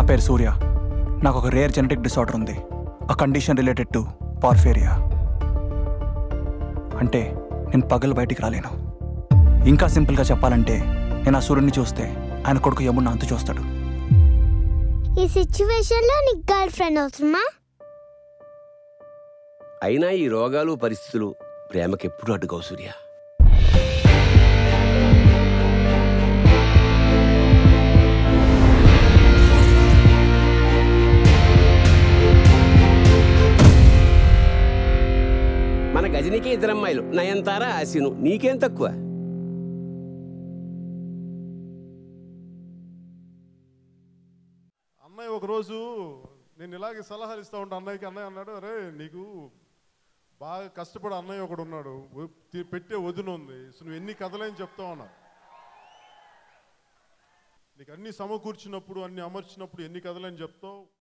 పేరు సూర్య. నాకు ఒక రేర్ జెనెటిక్ డిసార్డర్ ఉంది. ఆ కండిషన్ రిలేటెడ్ టు పార్ఫేరియా. అంటే నేను పగలు బయటికి రాలేను. ఇంకా సింపుల్గా చెప్పాలంటే నేను ఆ సూర్యుడిని చూస్తే ఆయన కొడుకు యముడిని అంతు చూస్తాడు. ఈ సిచ్యువేషన్లో నీకు గర్ల్ ఫ్రెండ్ అవసరమా? అయినా ఈ రోగాలు పరిస్థితులు ప్రేమకెప్పుడు అడ్డుకోవు సూర్య. మన గజనికి ఇద్దరమ్మాయిలు, నయనతార, ఆసిను. నీకేం తక్కువ? అన్నయ్య ఒకరోజు నేను ఇలాగే సలహాలు ఇస్తూ ఉంటాను అన్నయ్యకి. అన్నయ్య అన్నాడు, అరే నీకు బాగా కష్టపడే అన్నయ్య ఒకడు ఉన్నాడు, పెట్టే వదిన ఉంది, సో నువ్వు ఎన్ని కథలేని చెప్తావు అన్నా. నీకు అన్ని సమకూర్చినప్పుడు, అన్ని అమర్చినప్పుడు ఎన్ని కథలేని చెప్తావు.